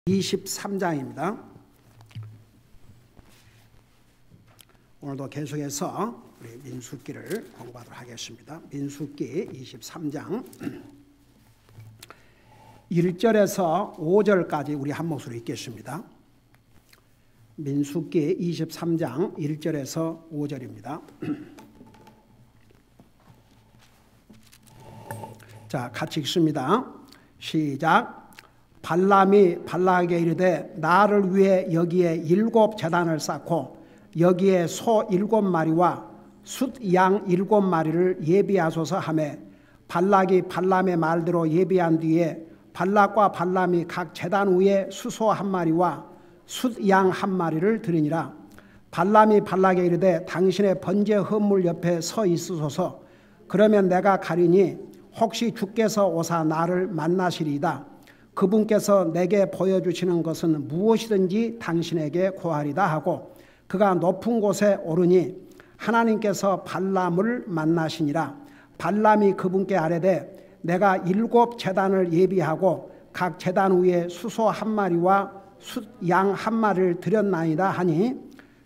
23장입니다. 오늘도 계속해서 우리 민수기를 공부하도록 하겠습니다. 민수기 23장 1절에서 5절까지 우리 한 목소리 읽겠습니다. 민수기 23장 1절에서 5절입니다. 자, 같이 읽습니다. 시작. 발람이 발락에게 이르되 나를 위해 여기에 7 제단을 쌓고 여기에 소 7마리와 숫 양 7마리를 예비하소서 하매 발락이 발람의 말대로 예비한 뒤에 발락과 발람이 각 제단 위에 수소 1마리와 숫 양 1마리를 드리니라. 발람이 발락에게 이르되 당신의 번제 헌물 옆에 서 있으소서. 그러면 내가 가리니 혹시 주께서 오사 나를 만나시리이다. 그분께서 내게 보여주시는 것은 무엇이든지 당신에게 고하리다 하고 그가 높은 곳에 오르니 하나님께서 발람을 만나시니라. 발람이 그분께 아뢰되 내가 7 제단을 예비하고 각 제단 위에 수소 1마리와 숫 양 1마리를 드렸나이다 하니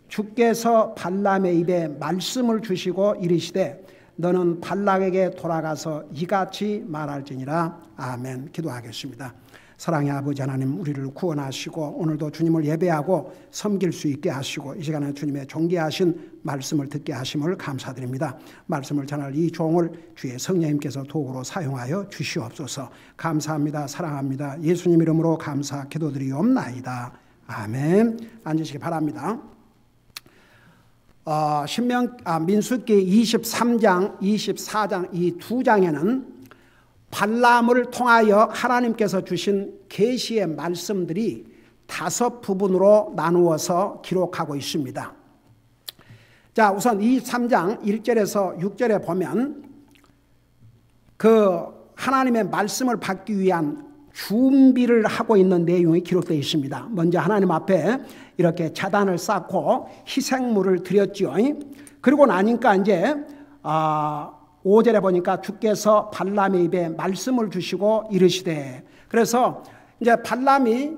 주께서 발람의 입에 말씀을 주시고 이르시되 너는 발락에게 돌아가서 이같이 말할지니라. 아멘. 기도하겠습니다. 사랑의 아버지 하나님, 우리를 구원하시고 오늘도 주님을 예배하고 섬길 수 있게 하시고 이 시간에 주님의 존귀하신 말씀을 듣게 하심을 감사드립니다. 말씀을 전할 이 종을 주의 성령님께서 도구로 사용하여 주시옵소서. 감사합니다. 사랑합니다. 예수님 이름으로 감사 기도드리옵나이다. 아멘. 앉으시기 바랍니다. 민수기 23장, 24장 이 두 장에는 발람을 통하여 하나님께서 주신 계시의 말씀들이 5 부분으로 나누어서 기록하고 있습니다. 자, 우선 23장 1절에서 6절에 보면 그 하나님의 말씀을 받기 위한 준비를 하고 있는 내용이 기록되어 있습니다. 먼저 하나님 앞에 이렇게 제단을 쌓고 희생물을 드렸지요. 그리고 나니까 이제 5절에 보니까 주께서 발람의 입에 말씀을 주시고 이르시되, 그래서 이제 발람이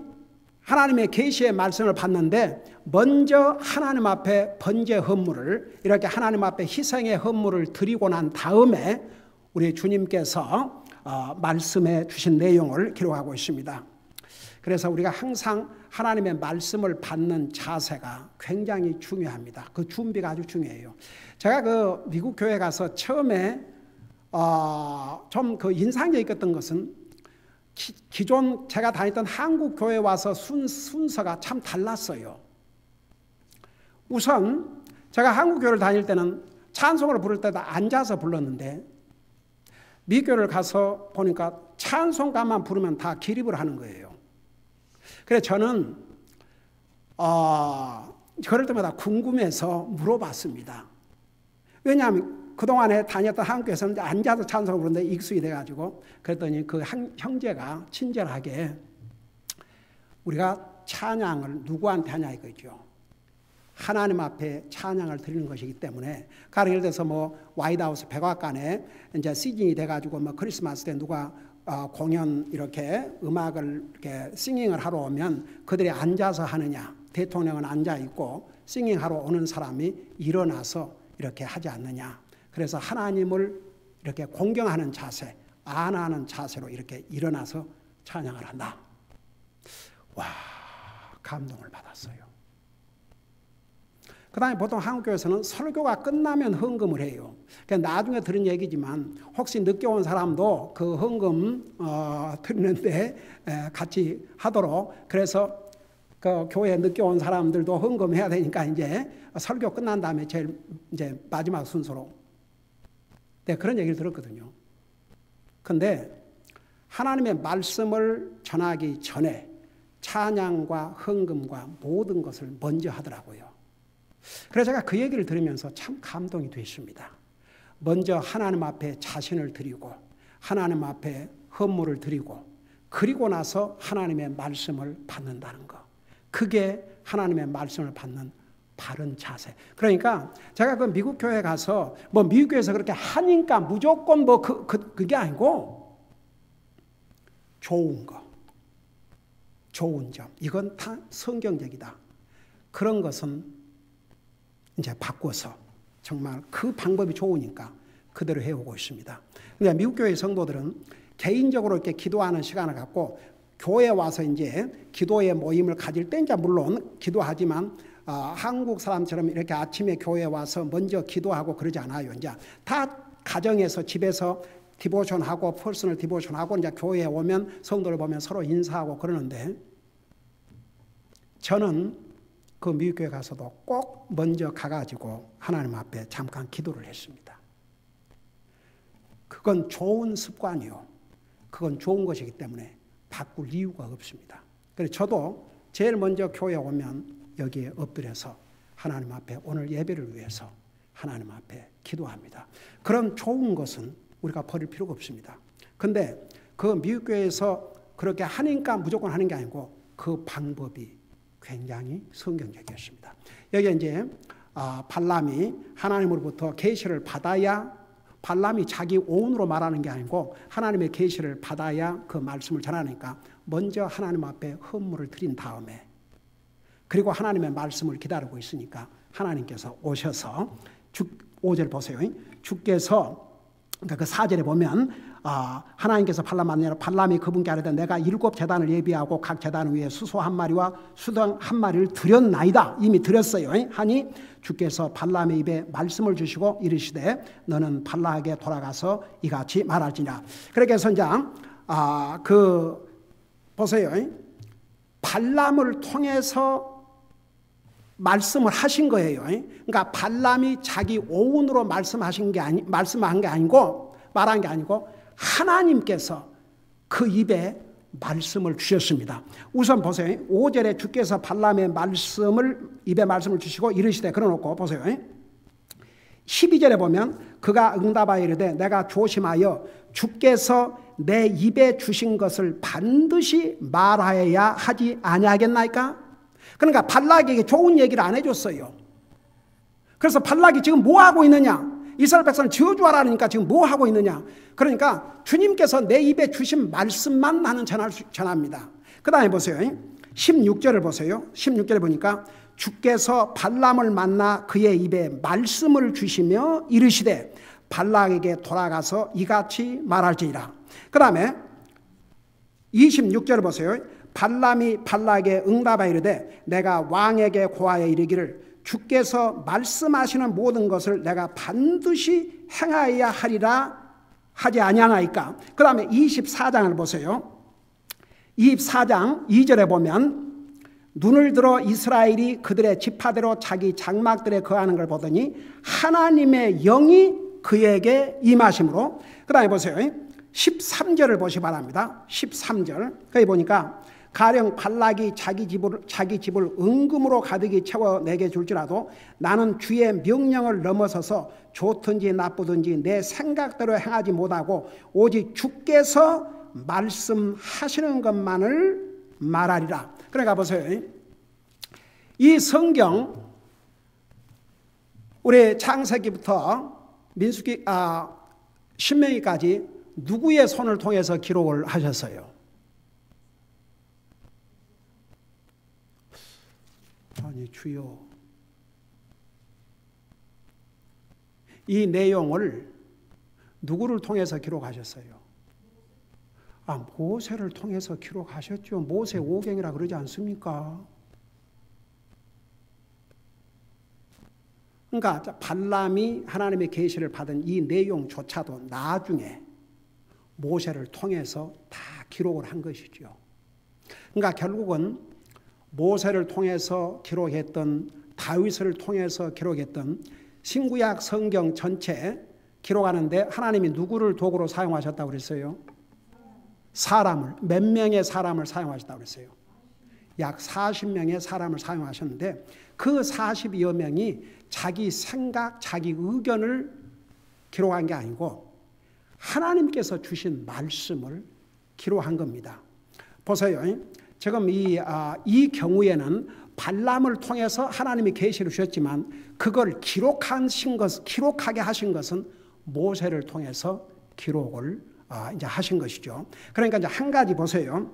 하나님의 계시의 말씀을 받는데 먼저 하나님 앞에 번제 헌물을 이렇게 하나님 앞에 희생의 헌물을 드리고 난 다음에 우리 주님께서 말씀해 주신 내용을 기록하고 있습니다. 그래서 우리가 항상 하나님의 말씀을 받는 자세가 굉장히 중요합니다. 그 준비가 아주 중요해요. 제가 그 미국 교회 가서 처음에 좀 그 인상적이었던 것은 기존 제가 다녔던 한국 교회 와서 순서가 참 달랐어요. 우선 제가 한국 교회를 다닐 때는 찬송을 부를 때도 앉아서 불렀는데 미국 교회를 가서 보니까 찬송가만 부르면 다 기립을 하는 거예요. 그래서 저는 그럴 때마다 궁금해서 물어봤습니다. 왜냐하면 그동안에 다녔던 한국에서는 앉아서 찬송을 부르는데 익숙이 돼가지고 그랬더니 그 형제가 친절하게 우리가 찬양을 누구한테 하냐 이거죠. 하나님 앞에 찬양을 드리는 것이기 때문에, 가령 예를 들어서 뭐 와이드하우스 백악관에 이제 시즌이 돼가지고 뭐 크리스마스 때 누가 공연 이렇게 음악을 이렇게 싱잉을 하러 오면 그들이 앉아서 하느냐, 대통령은 앉아 있고 싱잉하러 오는 사람이 일어나서 이렇게 하지 않느냐. 그래서 하나님을 이렇게 공경하는 자세, 안하는 자세로 이렇게 일어나서 찬양을 한다. 와, 감동을 받았어요. 그 다음에 보통 한국교회에서는 설교가 끝나면 헌금을 해요. 그러니까 나중에 들은 얘기지만 혹시 늦게 온 사람도 그 헌금 드리는데 같이 하도록, 그래서 그 교회에 늦게 온 사람들도 헌금해야 되니까 이제 설교 끝난 다음에 제일 이제 마지막 순서로. 네, 그런 얘기를 들었거든요. 근데 하나님의 말씀을 전하기 전에 찬양과 헌금과 모든 것을 먼저 하더라고요. 그래서 제가 그 얘기를 들으면서 참 감동이 됐습니다. 먼저 하나님 앞에 자신을 드리고 하나님 앞에 헌물을 드리고 그리고 나서 하나님의 말씀을 받는다는 것. 그게 하나님의 말씀을 받는 바른 자세. 그러니까 제가 그 미국 교회 가서 뭐 미국 교회에서 그렇게 하니까 무조건 뭐 그게 아니고 좋은 거. 좋은 점, 이건 다 성경적이다. 그런 것은 이제 바꿔서 정말 그 방법이 좋으니까 그대로 해오고 있습니다. 근데 미국 교회 성도들은 개인적으로 이렇게 기도하는 시간을 갖고 교회에 와서 이제 기도의 모임을 가질 때 이제 물론 기도하지만 한국 사람처럼 이렇게 아침에 교회에 와서 먼저 기도하고 그러지 않아요. 이제 다 가정에서 집에서 디보션하고 퍼스널 디보션하고 이제 교회에 오면 성도를 보면 서로 인사하고 그러는데 저는 그 미국 교회 가서도 꼭 먼저 가가지고 하나님 앞에 잠깐 기도를 했습니다. 그건 좋은 습관이요. 그건 좋은 것이기 때문에 바꿀 이유가 없습니다. 그래서 저도 제일 먼저 교회에 오면 여기에 엎드려서 하나님 앞에 오늘 예배를 위해서 하나님 앞에 기도합니다. 그런 좋은 것은 우리가 버릴 필요가 없습니다. 근데 그 미국 교회에서 그렇게 하니까 무조건 하는 게 아니고 그 방법이 굉장히 성경적이었습니다. 여기 이제 발람이 하나님으로부터 계시를 받아야 발람이 자기 오온으로 말하는 게 아니고 하나님의 계시를 받아야 그 말씀을 전하니까 먼저 하나님 앞에 헌물을 드린 다음에 그리고 하나님의 말씀을 기다리고 있으니까 하나님께서 오셔서 5절 보세요. 주께서 그러니까 그 4절에 보면 하나님께서 발람이 그분께 아뢰되 내가 7 제단을 예비하고 각 제단 위에 수소 한 마리와 수당 한 마리를 드렸나이다. 이미 드렸어요. 하니 주께서 발람의 입에 말씀을 주시고 이르시되 너는 발락에게 돌아가서 이같이 말할지니라. 그렇게 해서 이제 보세요. 발람을 통해서 말씀을 하신 거예요. 그러니까 발람이 자기 오운으로 말씀한 게 아니고 말한 게 아니고 하나님께서 그 입에 말씀을 주셨습니다. 우선 보세요. 5절에 주께서 발람의 입에 말씀을 주시고 이르시되 그러놓고 보세요. 12절에 보면 그가 응답하여 이르되 내가 조심하여 주께서 내 입에 주신 것을 반드시 말하여야 하지 아니하겠나이까? 그러니까 발락에게 좋은 얘기를 안 해줬어요. 그래서 발락이 지금 뭐 하고 있느냐? 이스라엘 백성을 저주하라니까 지금 뭐 하고 있느냐? 그러니까 주님께서 내 입에 주신 말씀만 나는 전합니다. 그 다음에 보세요. 16절을 보세요. 16절에 보니까 주께서 발람을 만나 그의 입에 말씀을 주시며 이르시되 발락에게 돌아가서 이같이 말할지니라. 그 다음에 26절을 보세요. 발람이 발락에게 응답하여 이르되 내가 왕에게 고하여 이르기를 주께서 말씀하시는 모든 것을 내가 반드시 행하여야 하리라 하지 아니하나이까. 그 다음에 24장을 보세요. 24장 2절에 보면 눈을 들어 이스라엘이 그들의 지파대로 자기 장막들에 거하는 걸 보더니 하나님의 영이 그에게 임하심으로. 그 다음에 보세요. 13절을 보시 바랍니다. 13절 거기 보니까 가령 발락이 자기 집을 은금으로 가득히 채워 내게 줄지라도 나는 주의 명령을 넘어서서 좋든지 나쁘든지 내 생각대로 행하지 못하고 오직 주께서 말씀하시는 것만을 말하리라. 그러니까 보세요. 이 성경 우리 창세기부터 신명기까지 누구의 손을 통해서 기록을 하셨어요? 아니 주여, 이 내용을 누구를 통해서 기록하셨어요? 모세를 통해서 기록하셨죠. 모세 오경이라 그러지 않습니까? 그러니까 발람이 하나님의 계시를 받은 이 내용조차도 나중에 모세를 통해서 다 기록을 한 것이죠. 그러니까 결국은 모세를 통해서 기록했던, 다윗을 통해서 기록했던 신구약 성경 전체 기록하는데 하나님이 누구를 도구로 사용하셨다고 그랬어요? 사람을, 몇 명의 사람을 사용하셨다고 그랬어요? 약 40명의 사람을 사용하셨는데 그 40여 명이 자기 생각, 자기 의견을 기록한 게 아니고 하나님께서 주신 말씀을 기록한 겁니다. 보세요. 지금 이 경우에는 발람을 통해서 하나님이 계시를 주셨지만 그걸 기록하게 하신 것은 모세를 통해서 기록을 이제 하신 것이죠. 그러니까 이제 한 가지 보세요.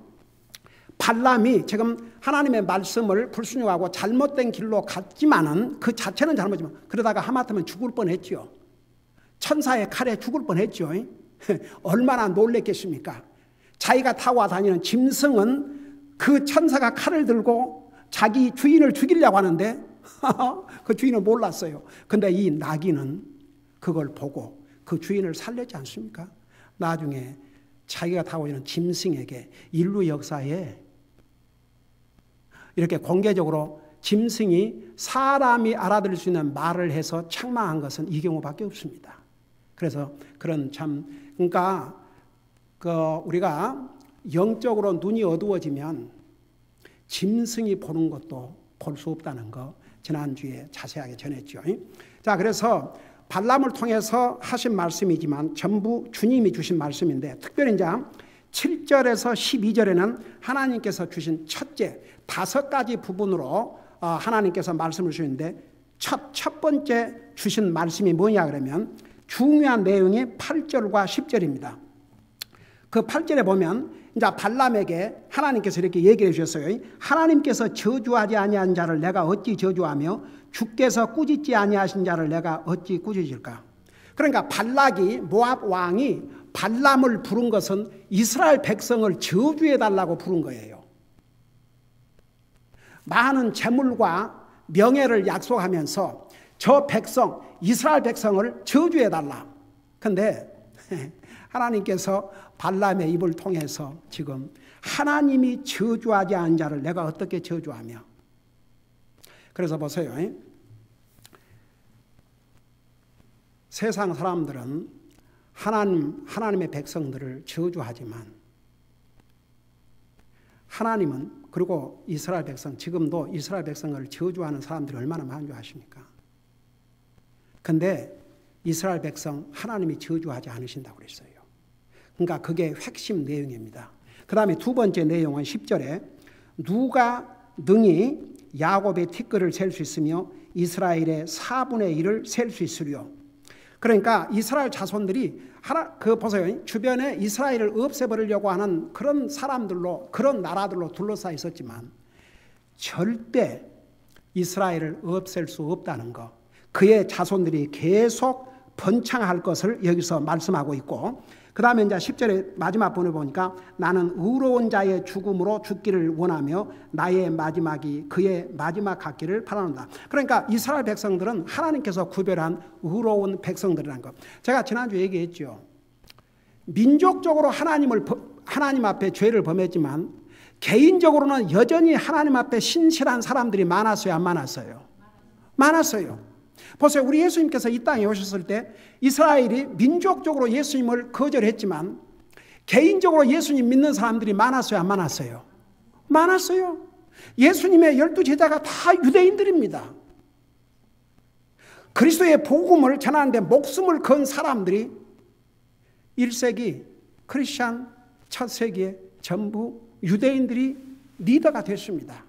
발람이 지금 하나님의 말씀을 불순종하고 잘못된 길로 갔지만은 그 자체는 잘못이지만 그러다가 하마터면 죽을 뻔했죠. 천사의 칼에 죽을 뻔했죠. 얼마나 놀랬겠습니까? 자기가 타고 다니는 짐승은 그 천사가 칼을 들고 자기 주인을 죽이려고 하는데 그 주인은 몰랐어요. 근데 이 나귀는 그걸 보고 그 주인을 살렸지 않습니까? 나중에 자기가 타고 있는 짐승에게 인류 역사에 이렇게 공개적으로 짐승이 사람이 알아들을 수 있는 말을 해서 책망한 것은 이 경우밖에 없습니다. 그래서 그런 그러니까 우리가 영적으로 눈이 어두워지면 짐승이 보는 것도 볼 수 없다는 거 지난주에 자세하게 전했죠. 자, 그래서 발람을 통해서 하신 말씀이지만 전부 주님이 주신 말씀인데 특별히 이제 7절에서 12절에는 하나님께서 주신 첫째 5가지 부분으로 하나님께서 말씀을 주시는데 첫 번째 주신 말씀이 뭐냐 그러면 중요한 내용이 8절과 10절입니다. 그 8절에 보면 이제 발람에게 하나님께서 이렇게 얘기해 주셨어요. 하나님께서 저주하지 아니한 자를 내가 어찌 저주하며 주께서 꾸짖지 아니하신 자를 내가 어찌 꾸짖을까? 그러니까 발락이 모압 왕이 발람을 부른 것은 이스라엘 백성을 저주해 달라고 부른 거예요. 많은 재물과 명예를 약속하면서 저 백성 이스라엘 백성을 저주해 달라. 근데 하나님께서 발람의 입을 통해서 지금 하나님이 저주하지 않은 자를 내가 어떻게 저주하며. 그래서 보세요. 세상 사람들은 하나님의 백성들을 저주하지만 하나님은 그리고 이스라엘 백성 지금도 이스라엘 백성을 저주하는 사람들이 얼마나 많은 줄 아십니까? 근데 이스라엘 백성 하나님이 저주하지 않으신다고 그랬어요. 그러니까 그게 핵심 내용입니다. 그 다음에 두 번째 내용은 10절에 누가 능히 야곱의 티끌을 셀 수 있으며 이스라엘의 4분의 1을 셀 수 있으리요. 그러니까 이스라엘 자손들이 보세요. 주변에 이스라엘을 없애버리려고 하는 그런 사람들로 그런 나라들로 둘러싸여 있었지만 절대 이스라엘을 없앨 수 없다는 거. 그의 자손들이 계속 번창할 것을 여기서 말씀하고 있고 그 다음에 이제 10절에 마지막 부분을 보니까 나는 의로운 자의 죽음으로 죽기를 원하며 나의 마지막이 그의 마지막 같기를 바란다. 그러니까 이스라엘 백성들은 하나님께서 구별한 의로운 백성들이라는 것. 제가 지난주에 얘기했죠. 민족적으로 하나님 앞에 죄를 범했지만 개인적으로는 여전히 하나님 앞에 신실한 사람들이 많았어요, 안 많았어요? 많았어요. 보세요. 우리 예수님께서 이 땅에 오셨을 때 이스라엘이 민족적으로 예수님을 거절했지만 개인적으로 예수님 믿는 사람들이 많았어요, 안 많았어요? 많았어요. 예수님의 12제자가 다 유대인들입니다. 그리스도의 복음을 전하는데 목숨을 건 사람들이 1세기 크리스찬 첫 세기에 전부 유대인들이 리더가 됐습니다.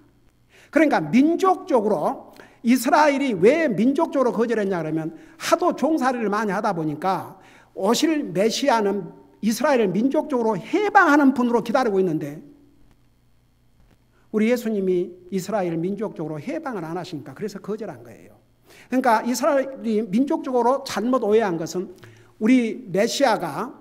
그러니까 민족적으로 이스라엘이 왜 민족적으로 거절했냐 그러면 하도 종살이를 많이 하다 보니까 오실 메시아는 이스라엘을 민족적으로 해방하는 분으로 기다리고 있는데 우리 예수님이 이스라엘 민족적으로 해방을 안 하시니까 그래서 거절한 거예요. 그러니까 이스라엘이 민족적으로 잘못 오해한 것은 우리 메시아가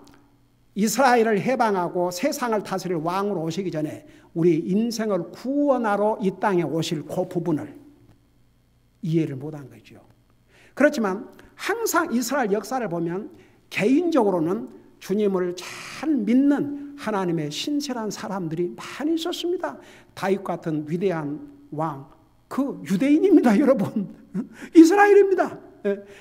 이스라엘을 해방하고 세상을 다스릴 왕으로 오시기 전에 우리 인생을 구원하러 이 땅에 오실 그 부분을 이해를 못한 거죠. 그렇지만 항상 이스라엘 역사를 보면 개인적으로는 주님을 잘 믿는 하나님의 신실한 사람들이 많이 있었습니다. 다윗 같은 위대한 왕, 그 유대인입니다, 여러분. 이스라엘입니다.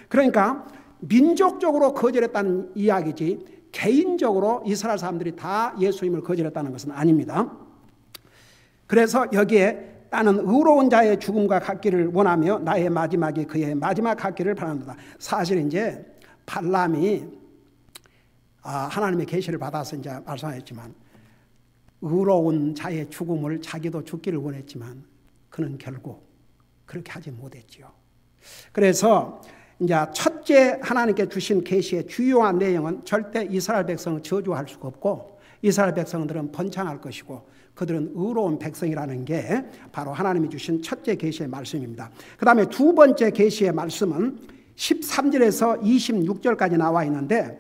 그러니까 민족적으로 거절했다는 이야기지 개인적으로 이스라엘 사람들이 다 예수님을 거절했다는 것은 아닙니다. 그래서 여기에 나는 의로운 자의 죽음과 같기를 원하며 나의 마지막이 그의 마지막 같기를 바란다. 사실 이제 발람이 하나님의 계시를 받아서 이제 말씀하셨지만 의로운 자의 죽음을 자기도 죽기를 원했지만 그는 결국 그렇게 하지 못했지요. 그래서 이제 첫째 하나님께 주신 계시의 주요한 내용은 절대 이스라엘 백성을 저주할 수가 없고 이스라엘 백성들은 번창할 것이고 그들은 의로운 백성이라는 게 바로 하나님이 주신 첫째 계시의 말씀입니다. 그 다음에 두 번째 계시의 말씀은 13절에서 26절까지 나와 있는데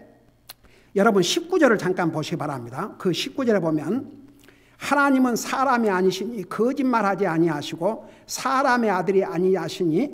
여러분 19절을 잠깐 보시기 바랍니다. 그 19절에 보면 하나님은 사람이 아니시니 거짓말하지 아니하시고 사람의 아들이 아니시니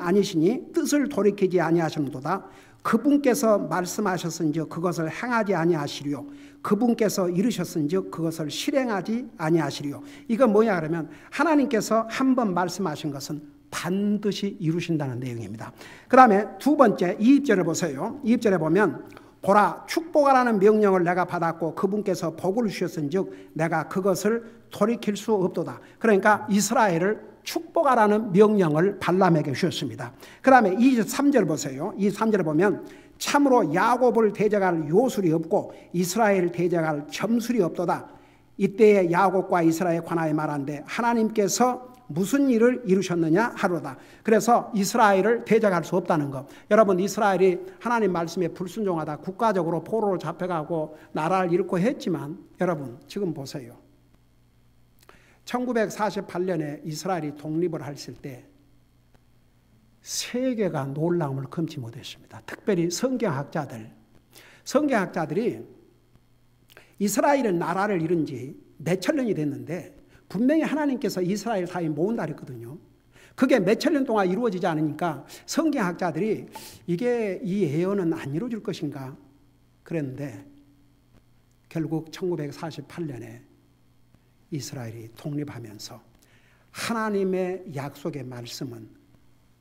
뜻을 돌이키지 아니하시는도다. 그분께서 말씀하셨은즉 그것을 행하지 아니하시리요 그분께서 이르셨은즉 그것을 실행하지 아니하시리요. 이건 뭐냐 그러면 하나님께서 한번 말씀하신 것은 반드시 이루신다는 내용입니다. 그 다음에 두 번째 20절을 보세요. 20절에 보면 보라 축복하라는 명령을 내가 받았고 그분께서 복을 주셨은즉 내가 그것을 돌이킬 수 없도다. 그러니까 이스라엘을 축복하라는 명령을 발람에게 주셨습니다. 그 다음에 23절 보세요. 23절을 보면 참으로 야곱을 대적할 요술이 없고 이스라엘을 대적할 점술이 없도다. 이때에 야곱과 이스라엘에 관하여 말한데 하나님께서 무슨 일을 이루셨느냐 하로다. 그래서 이스라엘을 대적할 수 없다는 것. 여러분 이스라엘이 하나님 말씀에 불순종하다 국가적으로 포로로 잡혀가고 나라를 잃고 했지만 여러분 지금 보세요. 1948년에 이스라엘이 독립을 했을 때 세계가 놀라움을 금치 못했습니다. 특별히 성경학자들이 이스라엘은 나라를 잃은 지 몇천 년이 됐는데 분명히 하나님께서 이스라엘 사이에 모은다 그랬거든요. 그게 몇천 년 동안 이루어지지 않으니까 성경학자들이 이게 이 예언은 안 이루어질 것인가 그랬는데 결국 1948년에 이스라엘이 독립하면서 하나님의 약속의 말씀은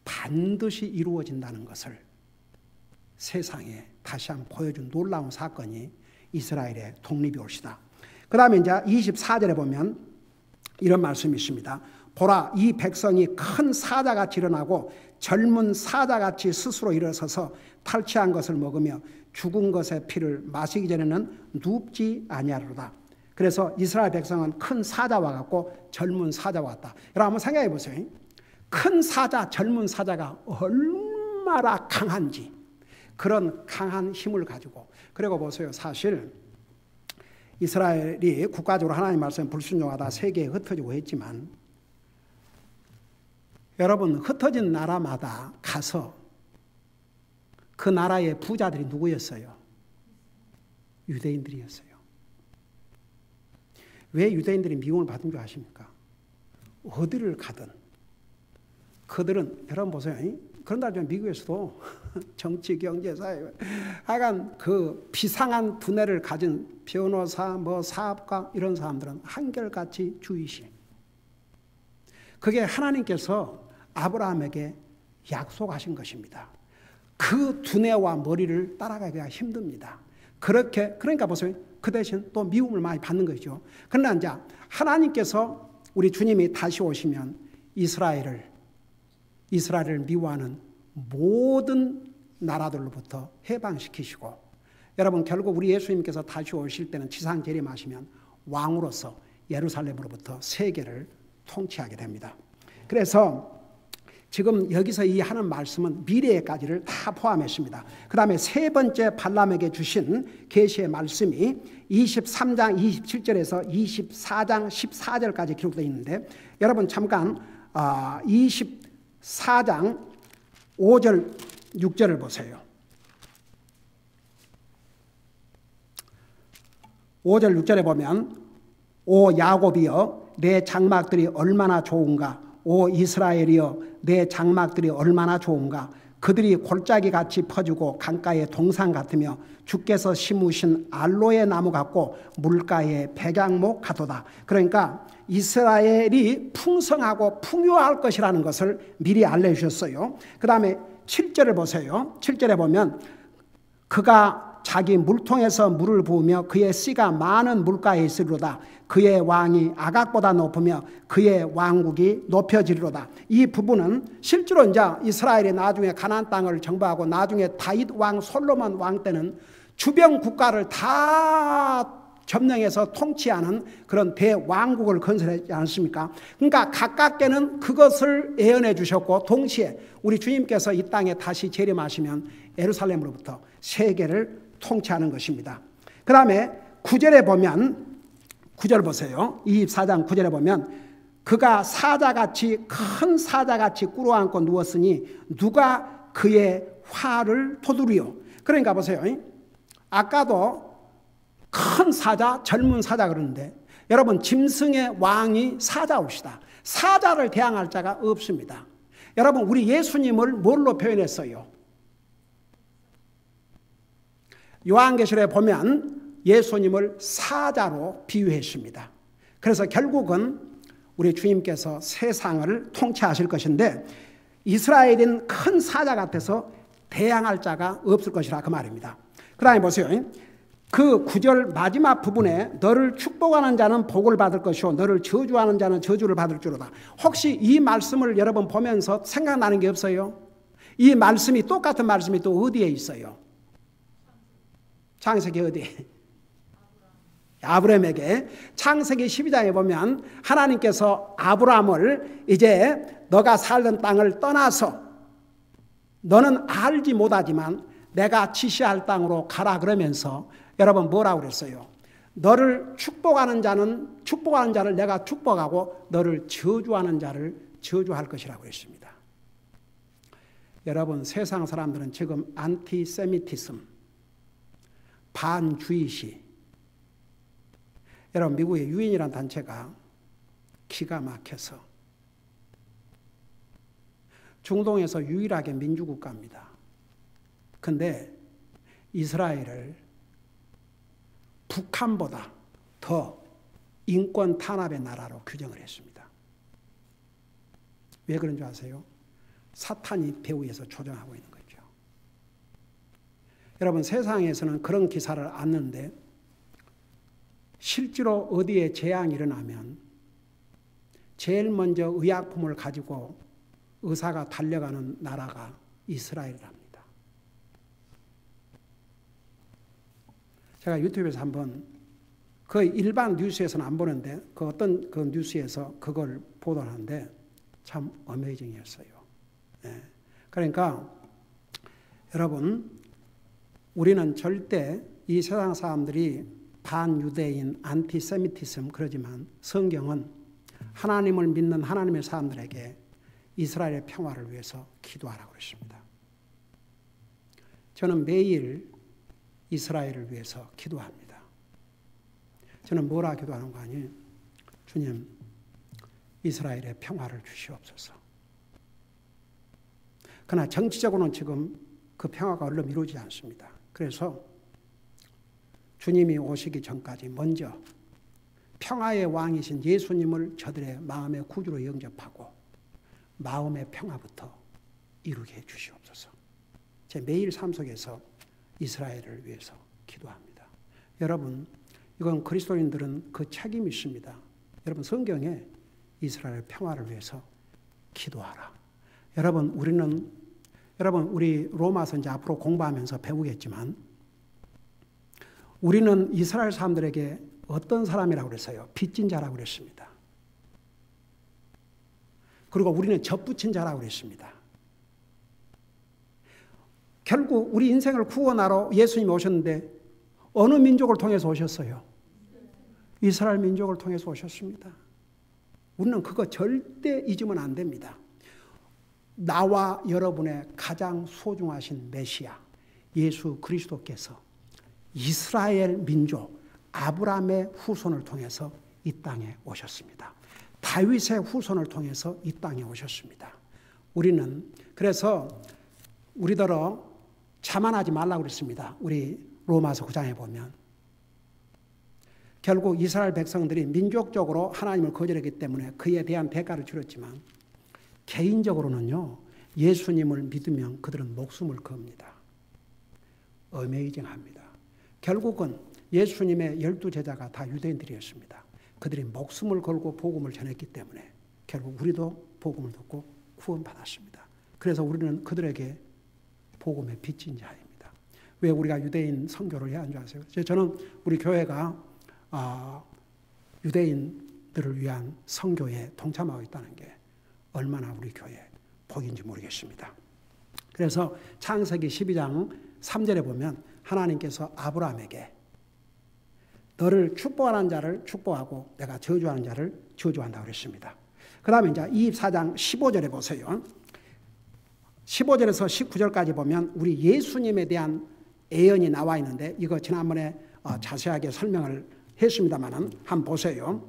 반드시 이루어진다는 것을 세상에 다시 한번 보여준 놀라운 사건이 이스라엘의 독립이 올시다. 그 다음에 이제 24절에 보면 이런 말씀이 있습니다. 보라 이 백성이 큰 사자같이 일어나고 젊은 사자같이 스스로 일어서서 탈취한 것을 먹으며 죽은 것의 피를 마시기 전에는 눕지 아니하리로다. 그래서 이스라엘 백성은 큰 사자와 같고 젊은 사자와 같다. 여러분 한번 생각해 보세요. 큰 사자, 젊은 사자가 얼마나 강한지 그런 강한 힘을 가지고 그리고 보세요. 사실 이스라엘이 국가적으로 하나님 말씀에 불순종하다 세계에 흩어지고 했지만 여러분 흩어진 나라마다 가서 그 나라의 부자들이 누구였어요? 유대인들이었어요. 왜 유대인들이 미움을 받은 줄 아십니까? 어디를 가든 그들은 여러분 보세요. 그런다 하면 미국에서도 정치, 경제, 사회 하여간 그 비상한 두뇌를 가진 변호사, 사업가 이런 사람들은 한결같이 주의시. 그게 하나님께서 아브라함에게 약속하신 것입니다. 그 두뇌와 머리를 따라가기가 힘듭니다. 그러니까 보세요. 그 대신 또 미움을 많이 받는 거죠. 그러나 이제 하나님께서 우리 주님이 다시 오시면 이스라엘을 미워하는 모든 나라들로부터 해방시키시고 여러분 결국 우리 예수님께서 다시 오실 때는 지상 재림하시면 왕으로서 예루살렘으로부터 세계를 통치하게 됩니다. 그래서 지금 여기서 이 하는 말씀은 미래에까지를 다 포함했습니다. 그 다음에 세 번째 발람에게 주신 계시의 말씀이 23장 27절에서 24장 14절까지 기록되어 있는데 여러분 잠깐 24장 5절 6절을 보세요. 5절 6절에 보면 오 야곱이여 내 장막들이 얼마나 좋은가 오 이스라엘이여 내 장막들이 얼마나 좋은가 그들이 골짜기같이 퍼지고 강가의 동산 같으며 주께서 심으신 알로에 나무 같고 물가의 백양목 같도다. 그러니까 이스라엘이 풍성하고 풍요할 것이라는 것을 미리 알려주셨어요. 그 다음에 7절을 보세요. 7절에 보면 그가 자기 물통에서 물을 부으며 그의 씨가 많은 물가에 있으리로다. 그의 왕이 아각보다 높으며 그의 왕국이 높여지리로다. 이 부분은 실제로 이제 이스라엘이 나중에 가나안 땅을 정복하고 나중에 다윗 왕 솔로몬 왕 때는 주변 국가를 다 점령해서 통치하는 그런 대왕국을 건설하지 않습니까? 그러니까 가깝게는 그것을 예언해 주셨고 동시에 우리 주님께서 이 땅에 다시 재림하시면 예루살렘으로부터 세계를 통치하는 것입니다. 그 다음에 9절에 보면 9절 보세요. 24장 9절에 보면 그가 사자같이 큰 사자같이 꿇어앉고 누웠으니 누가 그의 화를 토두리요. 그러니까 보세요. 아까도 큰 사자, 젊은 사자 그러는데 여러분 짐승의 왕이 사자옵시다. 사자를 대항할 자가 없습니다. 여러분 우리 예수님을 뭘로 표현했어요? 요한계시록에 보면 예수님을 사자로 비유했습니다. 그래서 결국은 우리 주님께서 세상을 통치하실 것인데 이스라엘은 큰 사자 같아서 대항할 자가 없을 것이라 그 말입니다. 그 다음에 보세요. 그 9절 마지막 부분에 너를 축복하는 자는 복을 받을 것이요 너를 저주하는 자는 저주를 받을 줄로다. 혹시 이 말씀을 여러분 보면서 생각나는 게 없어요? 이 말씀이 똑같은 말씀이 또 어디에 있어요? 창세기 어디? 아브라함에게 창세기 12장에 보면 하나님께서 아브라함을 이제 너가 살던 땅을 떠나서 너는 알지 못하지만 내가 지시할 땅으로 가라 그러면서 여러분 뭐라고 그랬어요? 너를 축복하는 자를 내가 축복하고 너를 저주하는 자를 저주할 것이라고 그랬습니다. 여러분 세상 사람들은 지금 안티세미티즘, 반주의시, 여러분 미국의 유엔이라는 단체가 기가 막혀서 중동에서 유일하게 민주국가입니다. 근데 이스라엘을 북한보다 더 인권 탄압의 나라로 규정을 했습니다. 왜 그런 줄 아세요? 사탄이 배후에서 조정하고 있는 거죠. 여러분 세상에서는 그런 기사를 안 넣는데 실제로 어디에 재앙이 일어나면 제일 먼저 의약품을 가지고 의사가 달려가는 나라가 이스라엘이랍니다. 제가 유튜브에서 한번 거의 일반 뉴스에서는 안 보는데 그 어떤 그 뉴스에서 그걸 보도하는데 참 어메이징이었어요. 네. 그러니까 여러분 우리는 절대 이 세상 사람들이 반유대인, 안티세미티즘 그러지만 성경은 하나님을 믿는 하나님의 사람들에게 이스라엘의 평화를 위해서 기도하라고 그랬습니다. 저는 매일 이스라엘을 위해서 기도합니다. 저는 뭐라 기도하는 거 아니에요? 주님, 이스라엘의 평화를 주시옵소서. 그러나 정치적으로는 지금 그 평화가 얼른 이루어지지 않습니다. 그래서 주님이 오시기 전까지 먼저 평화의 왕이신 예수님을 저들의 마음의 구주로 영접하고 마음의 평화부터 이루게 해주시옵소서. 제 매일 삶 속에서 이스라엘을 위해서 기도합니다. 여러분, 이건 그리스도인들은 그 책임이 있습니다. 여러분, 성경에 이스라엘 평화를 위해서 기도하라. 여러분, 우리 로마서 이제 앞으로 공부하면서 배우겠지만 우리는 이스라엘 사람들에게 어떤 사람이라고 그랬어요? 빚진 자라고 그랬습니다. 그리고 우리는 접붙인 자라고 그랬습니다. 결국 우리 인생을 구원하러 예수님이 오셨는데 어느 민족을 통해서 오셨어요? 이스라엘 민족을 통해서 오셨습니다. 우리는 그거 절대 잊으면 안 됩니다. 나와 여러분의 가장 소중하신 메시아 예수 그리스도께서 이스라엘 민족 아브라함의 후손을 통해서 이 땅에 오셨습니다. 다윗의 후손을 통해서 이 땅에 오셨습니다. 우리는 그래서 우리더러 자만하지 말라고 그랬습니다. 우리 로마서 9장에 보면 결국 이스라엘 백성들이 민족적으로 하나님을 거절했기 때문에 그에 대한 대가를 치렀지만 개인적으로는요, 예수님을 믿으면 그들은 목숨을 겁니다. 어메이징합니다. 결국은 예수님의 12제자가 다 유대인들이었습니다. 그들이 목숨을 걸고 복음을 전했기 때문에 결국 우리도 복음을 듣고 구원받았습니다. 그래서 우리는 그들에게 복음의 빚진 자입니다. 왜 우리가 유대인 선교를 해야 하는 줄 아세요? 저는 우리 교회가 유대인들을 위한 선교에 동참하고 있다는 게 얼마나 우리 교회 복인지 모르겠습니다. 그래서 창세기 12장 3절에 보면 하나님께서 아브라함에게 너를 축복하는 자를 축복하고 내가 저주하는 자를 저주한다고 그랬습니다. 그 다음에 이제 24장 15절에 보세요. 15절에서 19절까지 보면 우리 예수님에 대한 예언이 나와 있는데 이거 지난번에 자세하게 설명을 했습니다만 한번 보세요.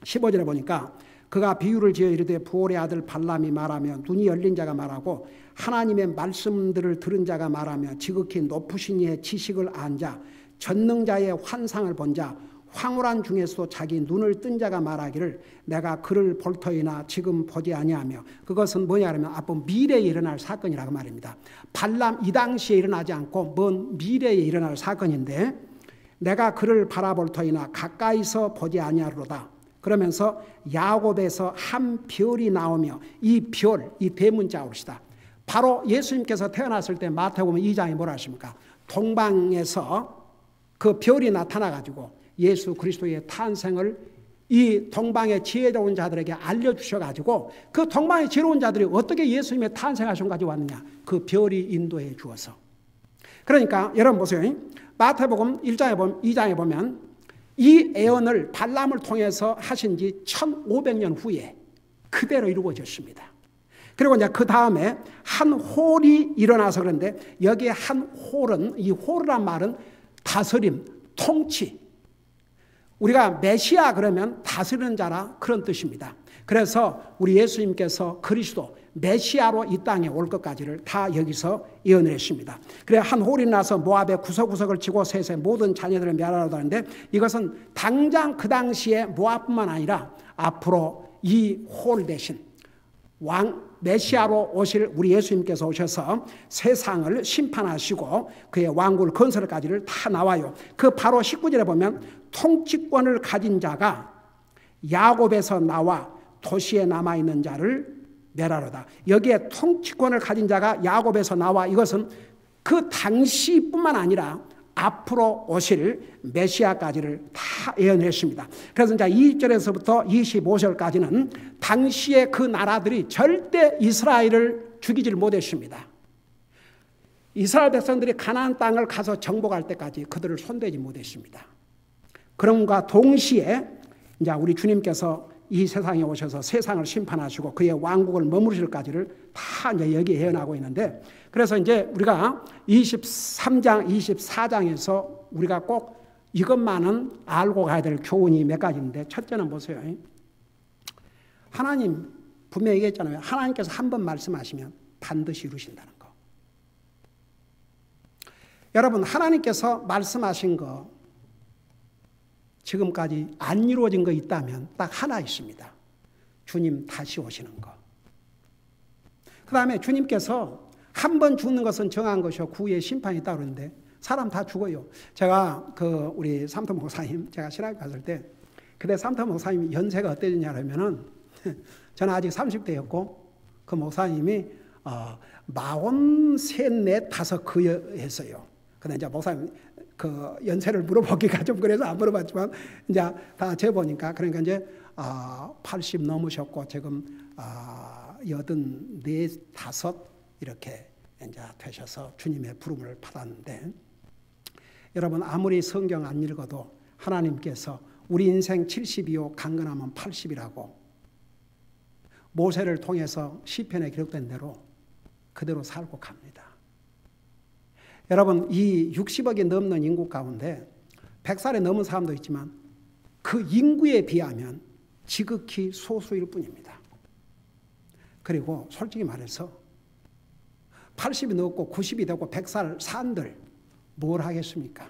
15절에 보니까 그가 비유를 지어 이르되 부올의 아들 발람이 말하며 눈이 열린 자가 말하고 하나님의 말씀들을 들은 자가 말하며 지극히 높으신 이의 지식을 안 자 전능자의 환상을 본 자 황홀한 중에서도 자기 눈을 뜬 자가 말하기를 내가 그를 볼 터이나 지금 보지 아니하며 그것은 뭐냐 하면 앞으로 미래에 일어날 사건이라고 말입니다. 발람 이 당시에 일어나지 않고 먼 미래에 일어날 사건인데 내가 그를 바라볼 터이나 가까이서 보지 아니하리로다. 그러면서 야곱에서 한 별이 나오며 이 별, 이 대문자 옵시다. 바로 예수님께서 태어났을 때 마태복음 2장에 뭐라 하십니까? 동방에서 그 별이 나타나가지고 예수 그리스도의 탄생을 이 동방의 지혜로운 자들에게 알려주셔가지고 그 동방의 지혜로운 자들이 어떻게 예수님의 탄생하심까지 왔느냐? 그 별이 인도해 주어서. 그러니까 여러분 보세요. 마태복음 2장에 보면 이 예언을 발람을 통해서 하신 지 1500년 후에 그대로 이루어졌습니다. 그리고 이제 그 다음에 한 홀이 일어나서 그런데 여기에 한 홀은 이 홀이란 말은 다스림, 통치. 우리가 메시아 그러면 다스리는 자라 그런 뜻입니다. 그래서 우리 예수님께서 그리스도 메시아로 이 땅에 올 것까지를 다 여기서 예언을 했습니다. 그래 한 홀이 나서 모압의 구석구석을 치고 셋의 모든 자녀들을 멸하려고 하는데 이것은 당장 그 당시에 모압뿐만 아니라 앞으로 이 홀 대신 왕 메시아로 오실 우리 예수님께서 오셔서 세상을 심판하시고 그의 왕국을 건설까지를 다 나와요. 그 바로 19절에 보면 통치권을 가진 자가 야곱에서 나와 도시에 남아있는 자를 멸하로다. 여기에 통치권을 가진 자가 야곱에서 나와 이것은 그 당시뿐만 아니라 앞으로 오실 메시아까지를 다 예언했습니다. 그래서 이제 20절에서부터 25절까지는 당시의 그 나라들이 절대 이스라엘을 죽이질 못했습니다. 이스라엘 백성들이 가나안 땅을 가서 정복할 때까지 그들을 손대지 못했습니다. 그럼과 동시에 이제 우리 주님께서 이 세상에 오셔서 세상을 심판하시고 그의 왕국을 머무르실까지를 다 이제 여기 예언하고 있는데 그래서 이제 우리가 23장, 24장에서 우리가 꼭 이것만은 알고 가야 될 교훈이 몇 가지인데 첫째는 보세요. 하나님 분명히 얘기했잖아요. 하나님께서 한 번 말씀하시면 반드시 이루신다는 거. 여러분 하나님께서 말씀하신 거 지금까지 안 이루어진 거 있다면 딱 하나 있습니다. 주님 다시 오시는 거. 그 다음에 주님께서 한 번 죽는 것은 정한 것이요 후에 심판이 있다고 그러는데 사람 다 죽어요. 제가 우리 삼터 목사님 제가 신학교 갔을 때 그때 삼터 목사님이 연세가 어땠냐 하면은 저는 아직 30대였고 그 목사님이 43, 4, 5 그였어요. 근데 이제 목사님 그 연세를 물어보기가 좀 그래서 안 물어봤지만 이제 다 재보니까 그러니까 이제 80 넘으셨고 지금 84, 5 이렇게 이제 되셔서 주님의 부름을 받았는데 여러분 아무리 성경 안 읽어도 하나님께서 우리 인생 70이요 강건하면 80이라고 모세를 통해서 시편에 기록된 대로 그대로 살고 갑니다. 여러분 이 60억이 넘는 인구 가운데 100살이 넘은 사람도 있지만 그 인구에 비하면 지극히 소수일 뿐입니다. 그리고 솔직히 말해서 80이 넘고 90이 되고 100살 산들 뭘 하겠습니까?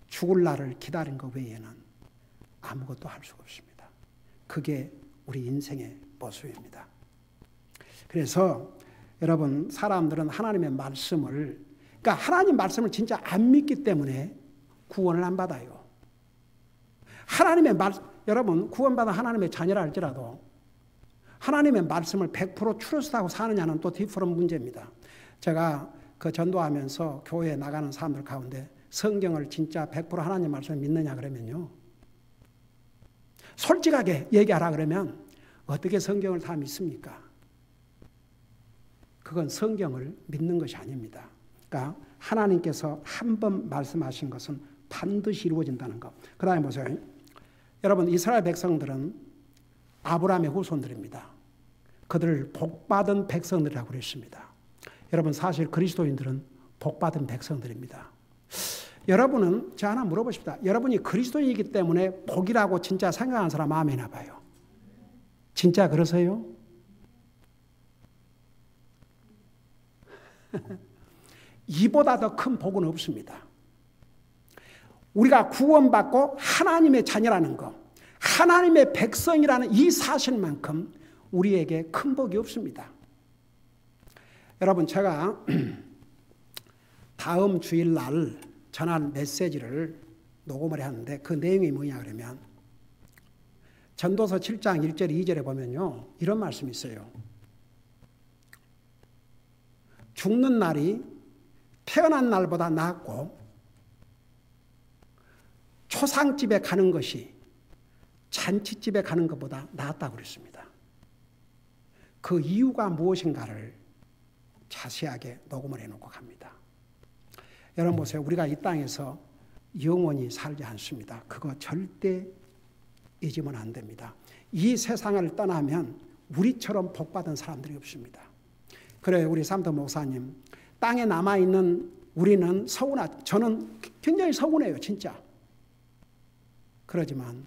죽을 날을 기다린 것 외에는 아무것도 할 수가 없습니다. 그게 우리 인생의 모습입니다. 그래서 여러분 사람들은 하나님의 말씀을 그러니까 하나님 말씀을 진짜 안 믿기 때문에 구원을 안 받아요. 하나님의 여러분 구원받은 하나님의 자녀라 할지라도 하나님의 말씀을 100% 추러스하고 사느냐는 또 디프런 문제입니다. 제가 그 전도하면서 교회에 나가는 사람들 가운데 성경을 진짜 100% 하나님 말씀을 믿느냐 그러면요. 솔직하게 얘기하라 그러면 어떻게 성경을 다 믿습니까? 그건 성경을 믿는 것이 아닙니다. 그러니까 하나님께서 한 번 말씀하신 것은 반드시 이루어진다는 것. 그 다음에 보세요. 여러분, 이스라엘 백성들은 아브라함의 후손들입니다. 그들을 복받은 백성들이라고 그랬습니다. 여러분, 사실 그리스도인들은 복받은 백성들입니다. 여러분은 저 하나 물어보십시다. 여러분이 그리스도인이기 때문에 복이라고 진짜 생각하는 사람 아멘이나 봐요. 진짜 그러세요? 이보다 더 큰 복은 없습니다. 우리가 구원받고 하나님의 자녀라는 것, 하나님의 백성이라는 이 사실만큼 우리에게 큰 복이 없습니다. 여러분, 제가 다음 주일날 전할 메시지를 녹음을 하는데 그 내용이 뭐냐 그러면 전도서 7장 1절 2절에 보면요, 이런 말씀이 있어요. 죽는 날이 태어난 날보다 낫고 초상집에 가는 것이 잔치집에 가는 것보다 낫다고 그랬습니다. 그 이유가 무엇인가를 자세하게 녹음을 해놓고 갑니다. 여러분 보세요. 우리가 이 땅에서 영원히 살지 않습니다. 그거 절대 잊으면 안 됩니다. 이 세상을 떠나면 우리처럼 복받은 사람들이 없습니다. 그래요. 우리 삼도 목사님, 땅에 남아있는 우리는 저는 굉장히 서운해요. 진짜. 그러지만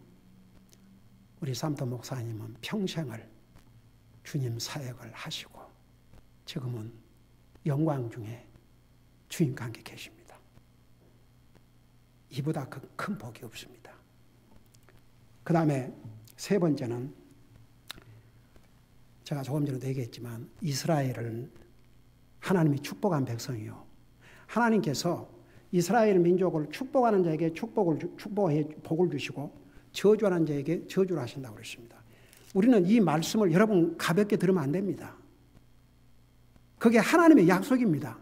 우리 삼도 목사님은 평생을 주님 사역을 하시고 지금은 영광 중에 주님과 함께 계십니다. 이보다 큰 복이 없습니다. 그 다음에 세 번째는 제가 조금 전에도 얘기했지만 이스라엘은 하나님이 축복한 백성이요. 하나님께서 이스라엘 민족을 축복하는 자에게 복을 주시고 저주하는 자에게 저주를 하신다고 그랬습니다. 우리는 이 말씀을 여러분 가볍게 들으면 안 됩니다. 그게 하나님의 약속입니다.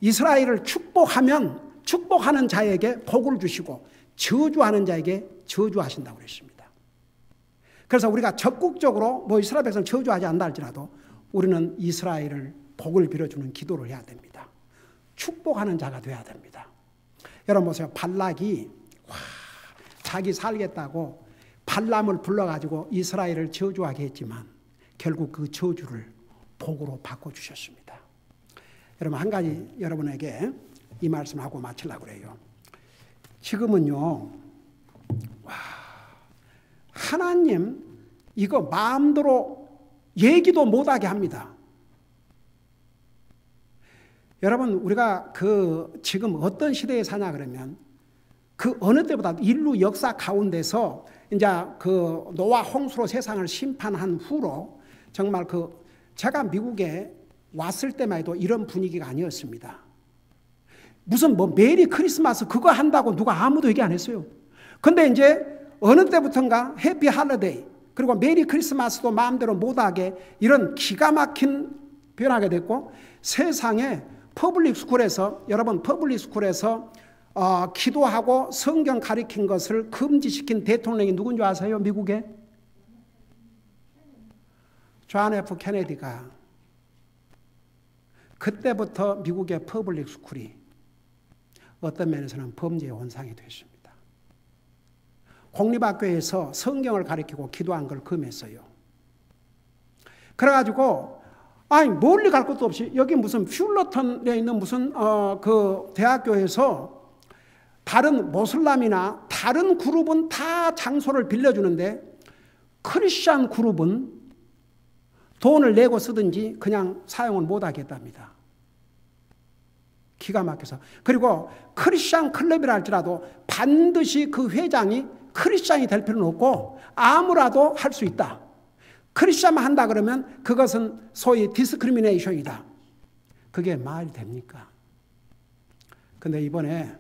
이스라엘을 축복하면 축복하는 자에게 복을 주시고 저주하는 자에게 저주하신다고 그랬습니다. 그래서 우리가 적극적으로 이스라엘 백성 저주하지 않다 할지라도 우리는 이스라엘을 복을 빌어주는 기도를 해야 됩니다. 축복하는 자가 돼야 됩니다. 여러분 보세요. 발락이 자기 살겠다고 발람을 불러가지고 이스라엘을 저주하게 했지만 결국 그 저주를 복으로 바꿔주셨습니다. 여러분 한 가지 여러분에게 이 말씀하고 마치려고 그래요. 지금은요. 하나님 이거 마음대로 얘기도 못하게 합니다. 여러분 우리가 지금 어떤 시대에 사냐 그러면 그 어느 때보다 인류 역사 가운데서 이제 노아 홍수로 세상을 심판한 후로 정말 제가 미국에 왔을 때만 해도 이런 분위기가 아니었습니다. 무슨 메리 크리스마스 그거 한다고 누가 아무도 얘기 안 했어요. 근데 이제 어느 때부턴가 해피 할러데이 그리고 메리 크리스마스도 마음대로 못하게 이런 기가 막힌 변하게 됐고 세상에 퍼블릭 스쿨에서 여러분 퍼블릭 스쿨에서 기도하고 성경 가르친 것을 금지시킨 대통령이 누군지 아세요? 미국에? 존 F 케네디가 그때부터 미국의 퍼블릭 스쿨이 어떤 면에서는 범죄의 원상이 됐습니다. 공립학교에서 성경을 가르치고 기도한 걸 금했어요. 그래가지고 멀리 갈 것도 없이 여기 무슨 퓨러턴에 있는 무슨 대학교에서 다른 모슬람이나 다른 그룹은 다 장소를 빌려주는데 크리스찬 그룹은 돈을 내고 쓰든지 그냥 사용을 못하겠답니다. 기가 막혀서. 그리고 크리스찬 클럽이라 할지라도 반드시 그 회장이 크리스찬이 될 필요는 없고 아무라도 할 수 있다. 크리스찬만 한다 그러면 그것은 소위 디스크리미네이션이다. 그게 말이 됩니까? 근데 이번에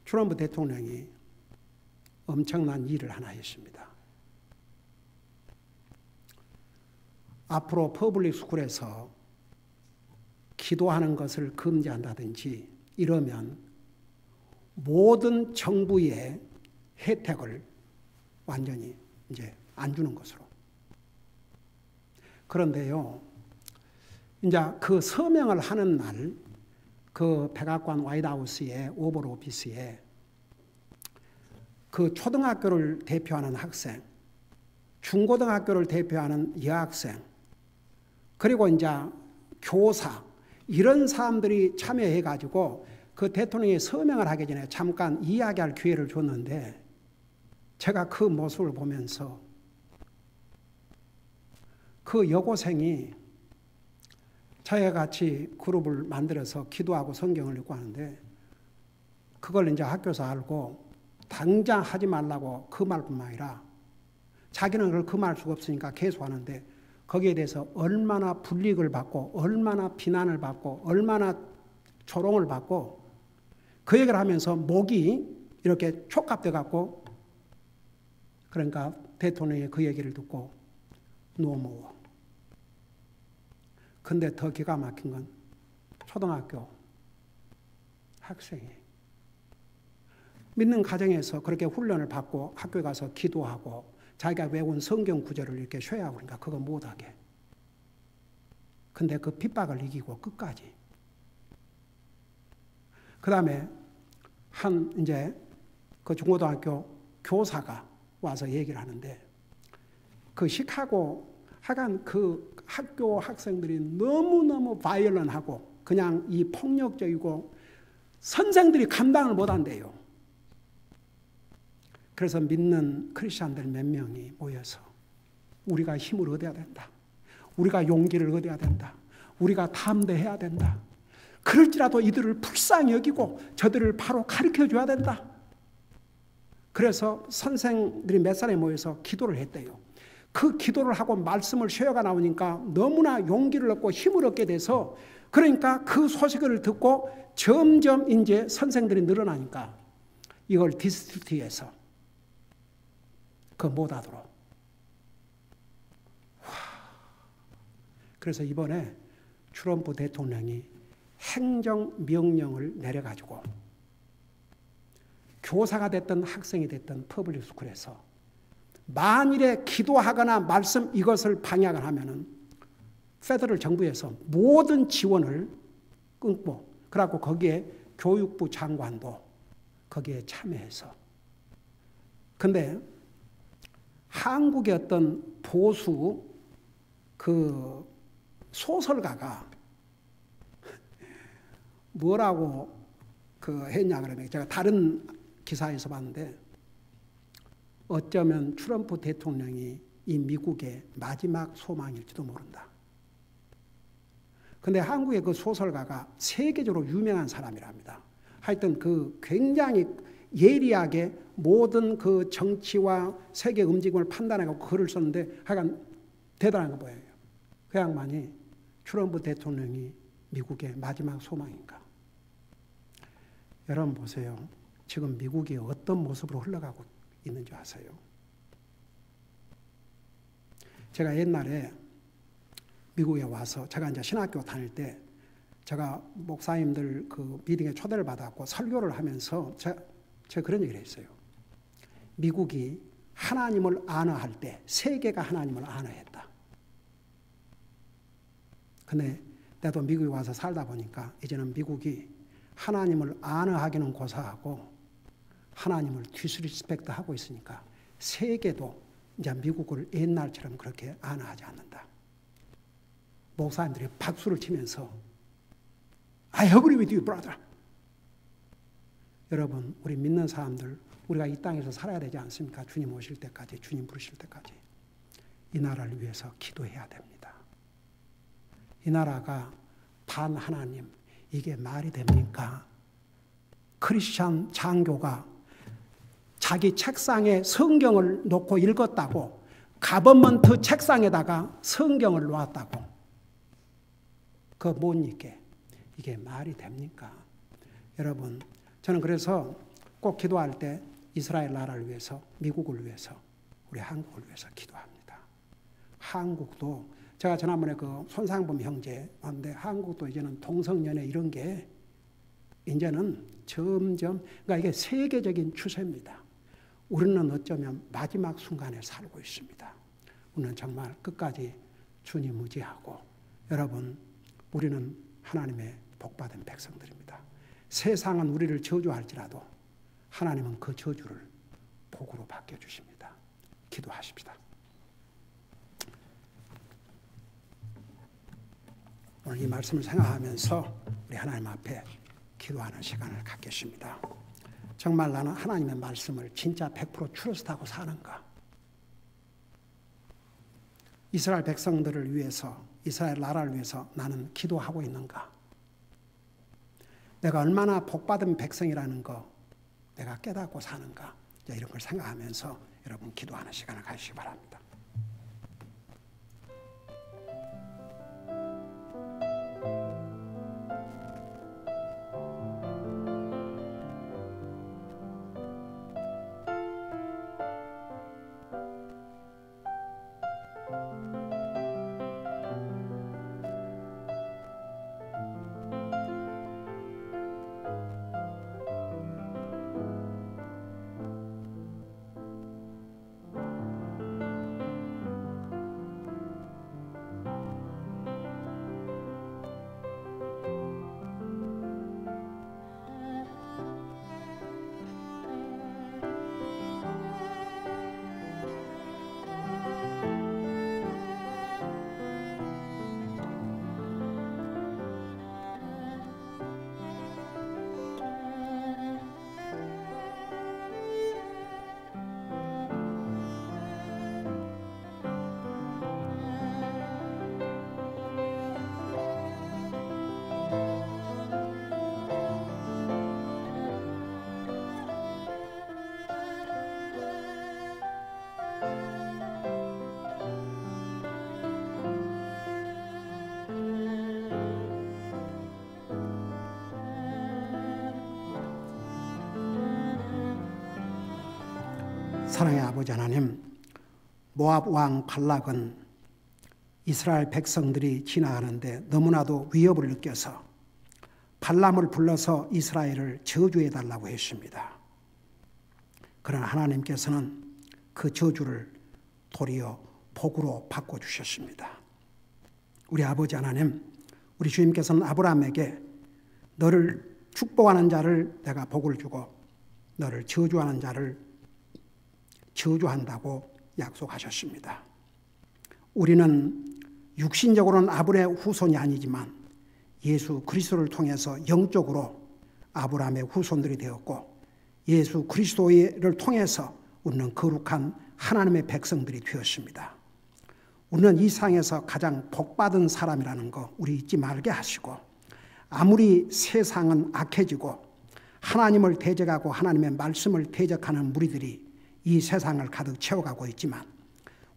트럼프 대통령이 엄청난 일을 하나 했습니다. 앞으로 퍼블릭 스쿨에서 기도하는 것을 금지한다든지 이러면 모든 정부의 혜택을 완전히 이제 안 주는 것으로. 그런데요, 이제 그 서명을 하는 날 그 백악관 화이트하우스의 오벌 오피스에 그 초등학교를 대표하는 학생, 중고등학교를 대표하는 여학생, 그리고 이제 교사, 이런 사람들이 참여해가지고 그 대통령이 서명을 하기 전에 잠깐 이야기할 기회를 줬는데, 제가 그 모습을 보면서 그 여고생이 저와 같이 그룹을 만들어서 기도하고 성경을 읽고 하는데, 그걸 이제 학교에서 알고 당장 하지 말라고 그 말뿐만 아니라 자기는 그걸 금할 수가 없으니까 계속 하는데, 거기에 대해서 얼마나 불이익을 받고 얼마나 비난을 받고 얼마나 조롱을 받고, 그 얘기를 하면서 목이 이렇게 촉갑돼 갖고, 그러니까 대통령이 그 얘기를 듣고 누워. 근데 더 기가 막힌 건 초등학교 학생이 믿는 가정에서 그렇게 훈련을 받고 학교에 가서 기도하고 자기가 외운 성경 구절을 이렇게 쉬어야 그러니까 그거 못하게. 근데 그 핍박을 이기고 끝까지. 그 다음에 이제 그 중고등학교 교사가 와서 얘기를 하는데, 그 시카고 하간 그 학교 학생들이 너무너무 바이올런하고 그냥 이 폭력적이고 선생들이 감당을 못한대요. 그래서 믿는 크리스찬들 몇 명이 모여서 우리가 힘을 얻어야 된다. 우리가 용기를 얻어야 된다. 우리가 담대해야 된다. 그럴지라도 이들을 불쌍히 여기고 저들을 바로 가르쳐줘야 된다. 그래서 선생들이 몇 사람이 모여서 기도를 했대요. 그 기도를 하고 말씀을 쉐어가 나오니까 너무나 용기를 얻고 힘을 얻게 돼서, 그러니까 그 소식을 듣고 점점 이제 선생들이 늘어나니까 이걸 디스트릭트에서 그 못하도록. 그래서 이번에 트럼프 대통령이 행정명령을 내려가지고 교사가 됐든 학생이 됐든 퍼블릭 스쿨에서 만일에 기도하거나 말씀 이것을 방해하거나 하면은 페더럴 정부에서 모든 지원을 끊고, 그래갖고 거기에 교육부 장관도 거기에 참여해서. 근데 한국의 어떤 보수 그 소설가가 뭐라고 그 했냐 그러면, 제가 다른 기사에서 봤는데, 어쩌면 트럼프 대통령이 이 미국의 마지막 소망일지도 모른다. 근데 한국의 그 소설가가 세계적으로 유명한 사람이랍니다. 하여튼 그 굉장히 예리하게 모든 그 정치와 세계 움직임을 판단하고 글을 썼는데 하여간 대단한 거 보여요. 그 양반이 트럼프 대통령이 미국의 마지막 소망인가. 여러분 보세요. 지금 미국이 어떤 모습으로 흘러가고 있는 줄 아세요? 제가 옛날에 미국에 와서 제가 이제 신학교 다닐 때 제가 목사님들 그 미팅에 초대를 받았고 설교를 하면서 제가 그런 얘기를 했어요. 미국이 하나님을 안어할 때 세계가 하나님을 안어했다. 근데 나도 미국에 와서 살다 보니까 이제는 미국이 하나님을 안어하기는 고사하고 하나님을 디스리스펙트 하고 있으니까 세계도 이제 미국을 옛날처럼 그렇게 안어하지 않는다. 목사님들이 박수를 치면서 I agree with you, brother. 여러분, 우리 믿는 사람들, 우리가 이 땅에서 살아야 되지 않습니까? 주님 오실 때까지, 주님 부르실 때까지. 이 나라를 위해서 기도해야 됩니다. 이 나라가 반하나님, 이게 말이 됩니까? 크리스찬 장교가 자기 책상에 성경을 놓고 읽었다고, 가버먼트 책상에다가 성경을 놓았다고, 그거 못 읽게. 이게 말이 됩니까? 여러분, 저는 그래서 꼭 기도할 때 이스라엘 나라를 위해서, 미국을 위해서, 우리 한국을 위해서 기도합니다. 한국도 제가 지난번에 그 손상범 형제 왔는데, 한국도 이제는 동성연애 이런 게 이제는 점점, 그러니까 이게 세계적인 추세입니다. 우리는 어쩌면 마지막 순간에 살고 있습니다. 우리는 정말 끝까지 주님 의지하고, 여러분, 우리는 하나님의 복받은 백성들입니다. 세상은 우리를 저주할지라도 하나님은 그 저주를 복으로 바뀌어주십니다. 기도하십시다. 오늘 이 말씀을 생각하면서 우리 하나님 앞에 기도하는 시간을 갖겠습니다. 정말 나는 하나님의 말씀을 진짜 100% 트러스트하고 사는가? 이스라엘 백성들을 위해서, 이스라엘 나라를 위해서 나는 기도하고 있는가? 내가 얼마나 복받은 백성이라는 거 내가 깨닫고 사는가? 이런 걸 생각하면서 여러분 기도하는 시간을 가지시기 바랍니다. 사랑의 아버지 하나님, 모압 왕 발락은 이스라엘 백성들이 지나가는데 너무나도 위협을 느껴서 발람을 불러서 이스라엘을 저주해달라고 했습니다. 그러나 하나님께서는 그 저주를 도리어 복으로 바꿔주셨습니다. 우리 아버지 하나님, 우리 주님께서는 아브라함에게 너를 축복하는 자를 내가 복을 주고 너를 저주하는 자를 저주한다고 약속하셨습니다. 우리는 육신적으로는 아브라함의 후손이 아니지만 예수 그리스도를 통해서 영적으로 아브라함의 후손들이 되었고 예수 그리스도를 통해서 우리는 거룩한 하나님의 백성들이 되었습니다. 우리는 이 세상에서 가장 복받은 사람이라는 거 우리 잊지 말게 하시고, 아무리 세상은 악해지고 하나님을 대적하고 하나님의 말씀을 대적하는 무리들이 이 세상을 가득 채워가고 있지만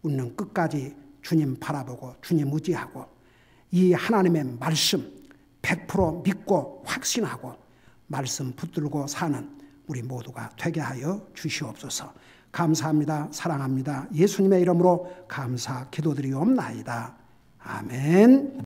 우리는 끝까지 주님 바라보고 주님 의지하고 이 하나님의 말씀 100% 믿고 확신하고 말씀 붙들고 사는 우리 모두가 되게 하여 주시옵소서. 감사합니다. 사랑합니다. 예수님의 이름으로 감사 기도드리옵나이다. 아멘.